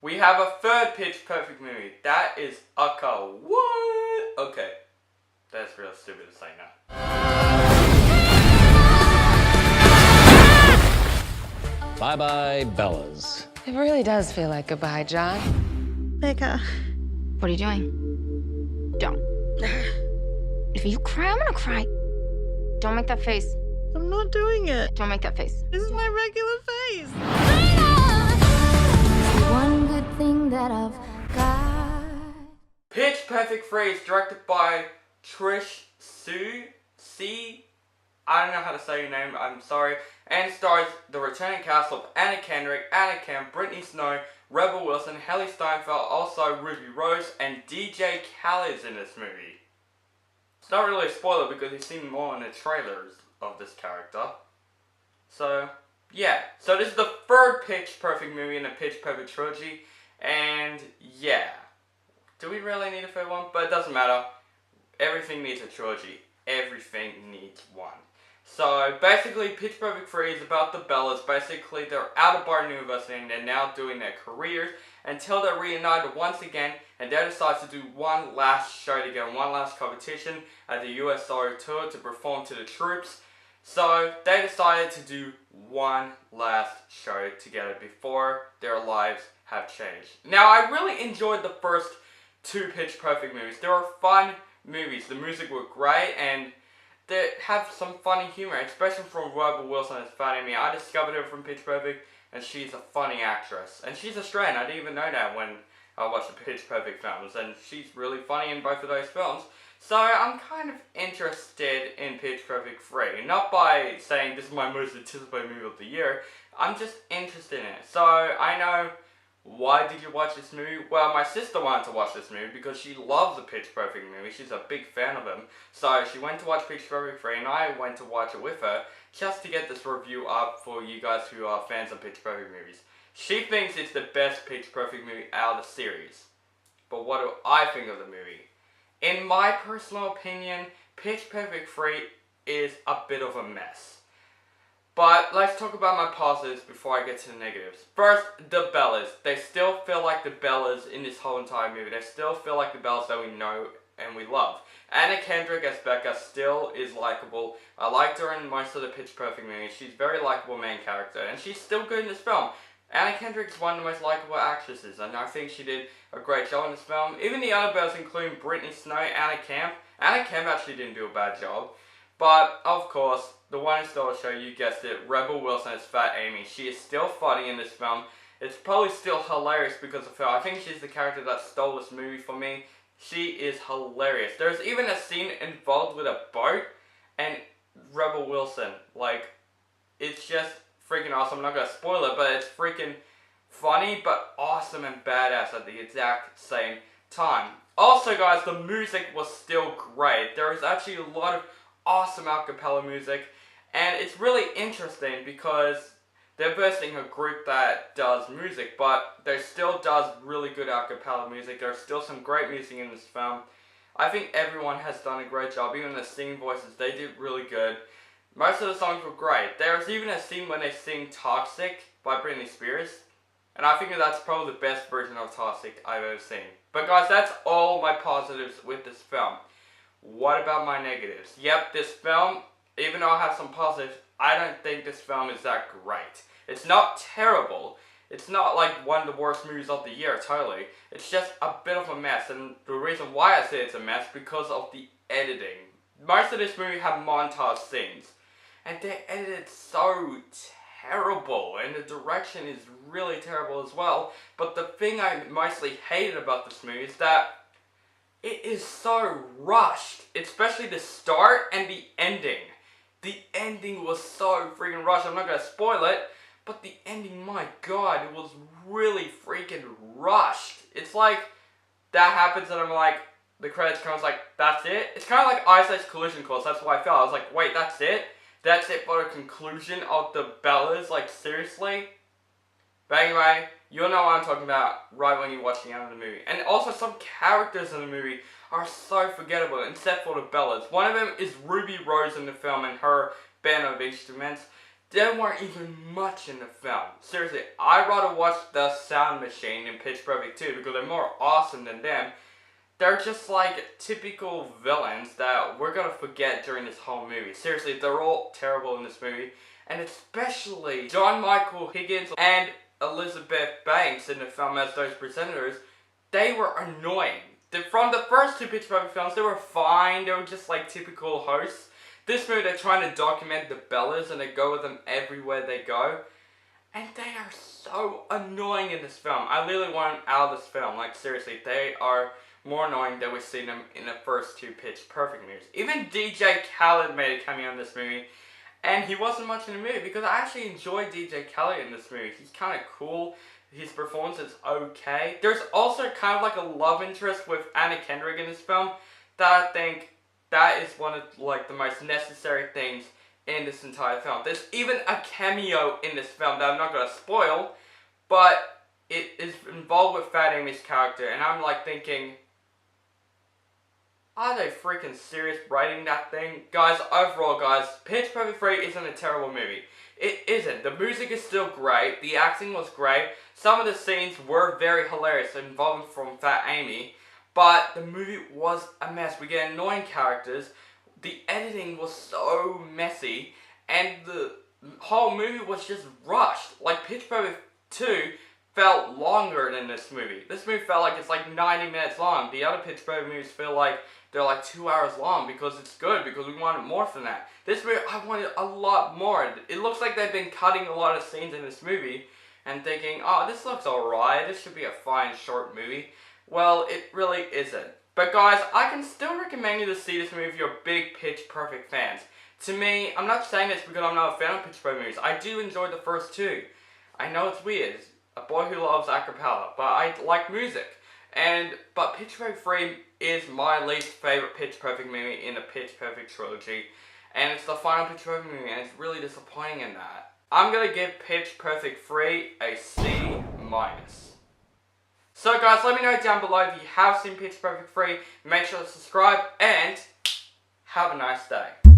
We have a third Pitch Perfect movie. That is Ucka. What? Okay. That's real stupid to say now. Bye-bye, Bellas. It really does feel like goodbye, John. Becca. What are you doing? Don't. If you cry, I'm gonna cry. Don't make that face. I'm not doing it. Don't make that face. This is my regular face. One good thing that I've got. Pitch Perfect 3 is directed by Trish C. I don't know how to say your name, I'm sorry. And stars the returning cast of Anna Kendrick, Anna Camp, Brittany Snow, Rebel Wilson, Haley Steinfeld, also Ruby Rose, and DJ Khaled's in this movie. It's not really a spoiler because you've seen more in the trailers of this character. So, yeah. So this is the third Pitch Perfect movie in the Pitch Perfect trilogy. And, yeah. Do we really need a third one? But it doesn't matter. Everything needs a trilogy. Everything needs one. So, basically, Pitch Perfect 3 is about the Bellas. Basically, they're out of Barton University and they're now doing their careers until they're reunited once again, and they decide to do one last show together, one last competition at the USO tour to perform to the troops. So, they decided to do one last show together before their lives have changed. Now, I really enjoyed the first two Pitch Perfect movies. They were fun movies. The music was great, and they have some funny humor, especially from Rebel Wilson as Fat Amy. I discovered her from Pitch Perfect, and she's a funny actress. And she's Australian. I didn't even know that when I watched the Pitch Perfect films, and she's really funny in both of those films. So I'm kind of interested in Pitch Perfect 3. Not by saying this is my most anticipated movie of the year. I'm just interested in it. So I know, why did you watch this movie? Well, my sister wanted to watch this movie because she loves the Pitch Perfect movie. She's a big fan of them. So she went to watch Pitch Perfect 3 and I went to watch it with her just to get this review up for you guys who are fans of Pitch Perfect movies. She thinks it's the best Pitch Perfect movie out of the series. But what do I think of the movie? In my personal opinion, Pitch Perfect 3 is a bit of a mess. But let's talk about my positives before I get to the negatives. First, the Bellas. They still feel like the Bellas in this whole entire movie. They still feel like the Bellas that we know and we love. Anna Kendrick as Becca still is likable. I liked her in most of the Pitch Perfect movies. She's a very likable main character, and she's still good in this film. Anna Kendrick's one of the most likable actresses, and I think she did a great job in this film. Even the other Bellas, including Brittany Snow, Anna Camp. Anna Camp actually didn't do a bad job. But, of course, the one who stole the show, you guessed it, Rebel Wilson as Fat Amy. She is still funny in this film. It's probably still hilarious because of her. I think she's the character that stole this movie for me. She is hilarious. There's even a scene involved with a boat and Rebel Wilson. Like, it's just freaking awesome. I'm not going to spoil it, but it's freaking funny but awesome and badass at the exact same time. Also, guys, the music was still great. There is actually a lot of awesome acapella music, and it's really interesting because they're versing a group that does music, but they still does really good acapella music. There's still some great music in this film. I think everyone has done a great job. Even the singing voices, they did really good. Most of the songs were great. There's even a scene when they sing Toxic by Britney Spears, and I think that's probably the best version of Toxic I've ever seen. But guys, that's all my positives with this film. What about my negatives? Yep, this film, even though I have some positives, I don't think this film is that great. It's not terrible. It's not like one of the worst movies of the year, totally. It's just a bit of a mess, and the reason why I say it's a mess because of the editing. Most of this movie have montage scenes, and they're edited so terrible, and the direction is really terrible as well. But the thing I mostly hated about this movie is that it is so rushed, especially the start and the ending. The ending was so freaking rushed. I'm not going to spoil it, but the ending, my god, it was really freaking rushed. It's like, that happens and I'm like, the credits comes like, that's it? It's kind of like Ice Ice Collision Course, that's why I felt. I was like, wait, that's it? That's it for the conclusion of the Bellas? Like, seriously? But anyway, you'll know what I'm talking about right when you watch the end of the movie. And also, some characters in the movie are so forgettable, except for the Bellas. One of them is Ruby Rose in the film and her band of instruments. there weren't even much in the film. Seriously, I'd rather watch The Sound Machine and Pitch Perfect 2 because they're more awesome than them. They're just like typical villains that we're gonna forget during this whole movie. Seriously, they're all terrible in this movie. And especially John Michael Higgins and Elizabeth Banks in the film as those presenters, they were annoying. From the first two Pitch Perfect films, they were fine. They were just like typical hosts. This movie, they're trying to document the Bellas and they go with them everywhere they go. And they are so annoying in this film. I literally want them out of this film. Like seriously, they are more annoying than we've seen them in the first two Pitch Perfect movies. Even DJ Khaled made a cameo in this movie. And he wasn't much in the movie because I actually enjoyed DJ Khaled in this movie. He's kind of cool. His performance is okay. There's also kind of like a love interest with Anna Kendrick in this film that I think that is one of like the most necessary things in this entire film. There's even a cameo in this film that I'm not going to spoil, but it is involved with Fat Amy's character, and I'm like thinking, are they freaking serious writing that thing? Guys, overall guys, Pitch Perfect 3 isn't a terrible movie. It isn't. The music is still great. The acting was great. Some of the scenes were very hilarious involving from Fat Amy. But the movie was a mess. We get annoying characters. The editing was so messy. And the whole movie was just rushed. Like Pitch Perfect 2 felt longer than this movie. This movie felt like it's like 90 minutes long. The other Pitch Perfect movies feel like they're like 2 hours long because it's good, because we wanted more from that. This movie, I wanted a lot more. It looks like they've been cutting a lot of scenes in this movie and thinking, oh, this looks alright, this should be a fine short movie. Well, it really isn't. But guys, I can still recommend you to see this movie if you're big Pitch Perfect fans. To me, I'm not saying this because I'm not a fan of Pitch Perfect movies. I do enjoy the first two. I know it's weird. A boy who loves acapella, but I like music. But Pitch Perfect 3 is my least favorite Pitch Perfect movie in the Pitch Perfect trilogy. And it's the final Pitch Perfect movie, and it's really disappointing in that. I'm gonna give Pitch Perfect 3 a C-. So guys, let me know down below if you have seen Pitch Perfect 3. Make sure to subscribe, and have a nice day.